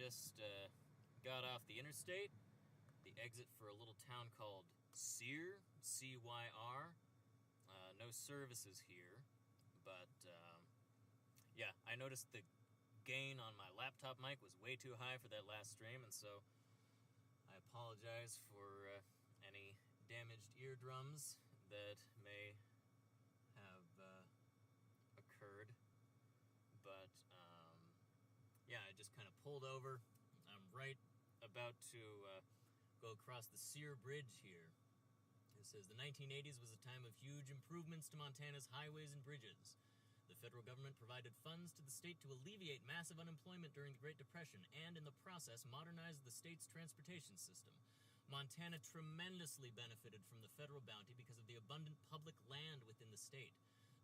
just got off the interstate, the exit for a little town called Cyr, C-Y-R. No services here, but yeah, I noticed the gain on my laptop mic was way too high for that last stream, and so I apologize for any damaged eardrums that may have occurred. But yeah, I just kind of pulled over. I'm right about to go across the Cyr Bridge here. It says, the 1980s was a time of huge improvements to Montana's highways and bridges. The federal government provided funds to the state to alleviate massive unemployment during the Great Depression and, in the process, modernized the state's transportation system. Montana tremendously benefited from the federal bounty because of the abundant public land within the state.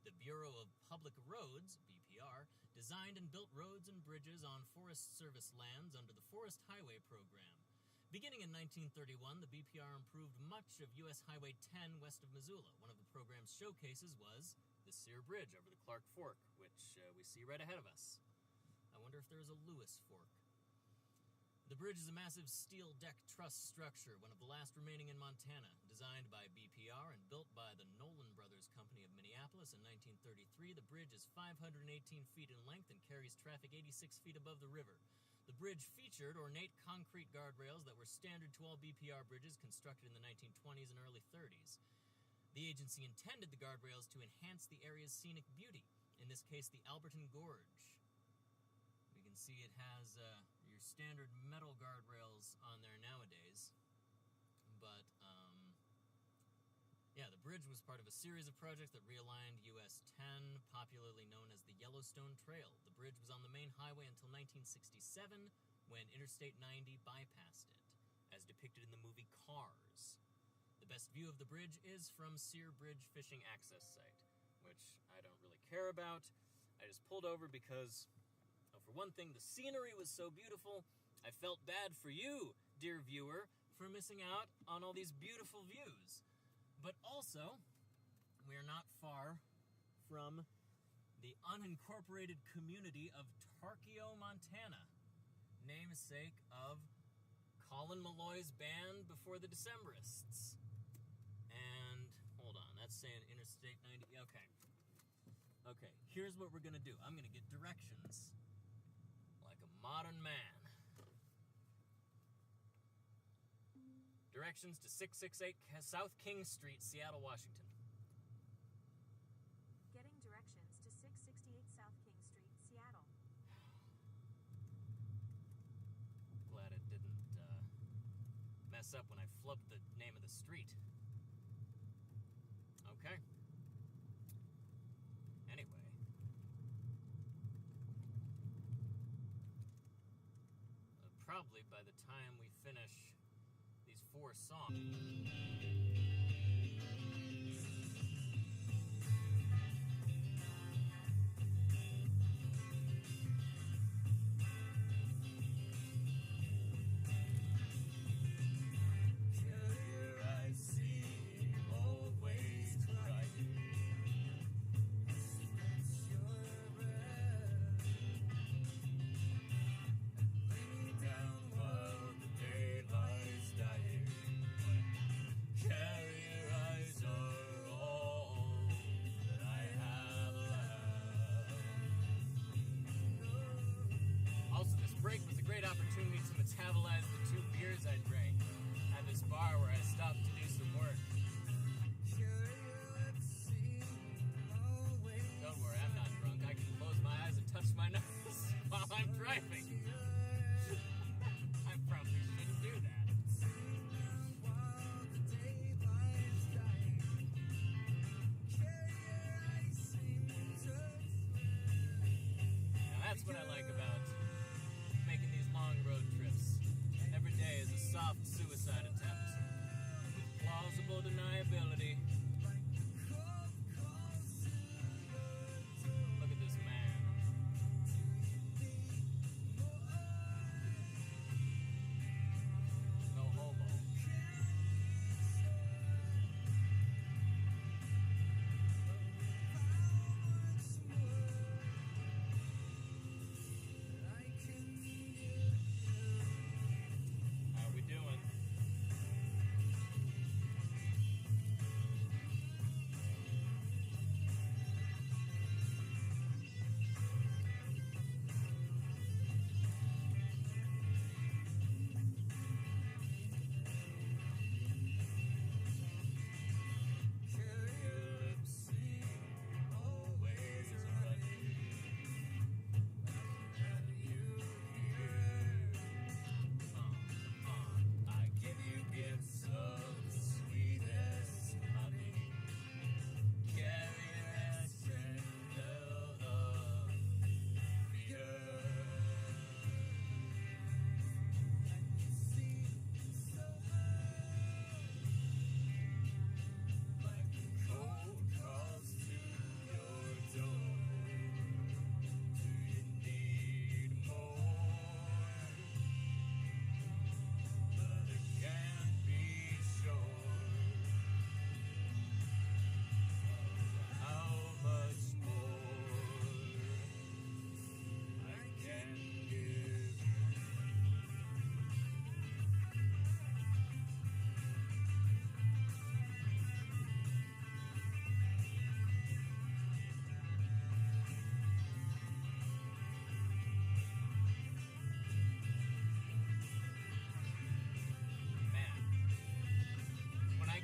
The Bureau of Public Roads, BPR, designed and built roads and bridges on Forest Service lands under the Forest Highway Program. Beginning in 1931, the BPR improved much of U.S. Highway 10 west of Missoula. One of the program's showcases was the Cyr Bridge over the Clark Fork, which we see right ahead of us. I wonder if there's a Lewis Fork. The bridge is a massive steel deck truss structure, one of the last remaining in Montana. Designed by BPR and built by the Nolan Brothers Company of Minneapolis in 1933, the bridge is 518 feet in length and carries traffic 86 feet above the river. The bridge featured ornate concrete guardrails that were standard to all BPR bridges constructed in the 1920s and early 30s. The agency intended the guardrails to enhance the area's scenic beauty, in this case the Alberton Gorge. We can see it has your standard metal guardrails on there nowadays, but yeah, the bridge was part of a series of projects that realigned US 10, popularly known as the Yellowstone Trail. The bridge was on the main highway until 1967, when Interstate 90 bypassed it, as depicted in the movie Cars. The best view of the bridge is from Cyr Bridge Fishing Access Site, which I don't really care about. I just pulled over because, for one thing, the scenery was so beautiful. I felt bad for you, dear viewer, for missing out on all these beautiful views. But also, we are not far from the unincorporated community of Tarkio, Montana, namesake of Colin Malloy's band before the Decemberists. And, hold on, that's saying Interstate 90, Okay, here's what we're gonna do. I'm gonna get directions like a modern man. Directions to 668 South King Street, Seattle, Washington. Getting directions to 668 South King Street, Seattle. Glad it didn't mess up when I flubbed the name of the street. Okay. Anyway. Probably by the time we finish these 4 songs. Here I see old ways to ride. It's your breath. Lay me down while the daylight's dying. Carry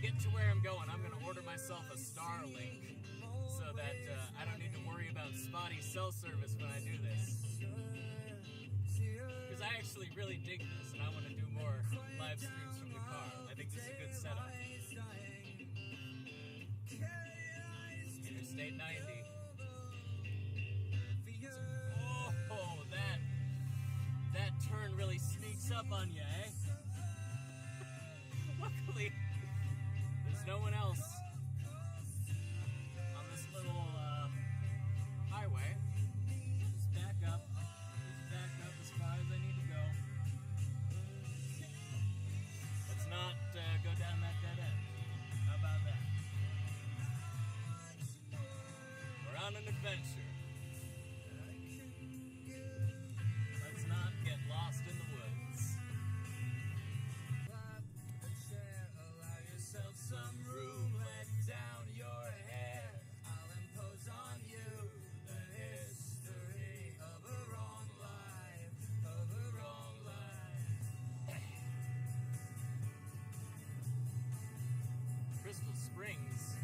get to where I'm going, I'm gonna order myself a Starlink so that I don't need to worry about spotty cell service when I do this. Because I actually really dig this, and I want to do more live streams from the car. I think this is a good setup. Interstate 90. Oh, that turn really sneaks up on you, eh? Luckily, there's no one else on this little highway. Just back up as far as I need to go. Let's not go down that dead end. How about that? We're on an adventure. Let's not get lost in the woods. Allow yourself some room, let down your hair. I'll impose on you the history of a wrong life, of a wrong life. Crystal Springs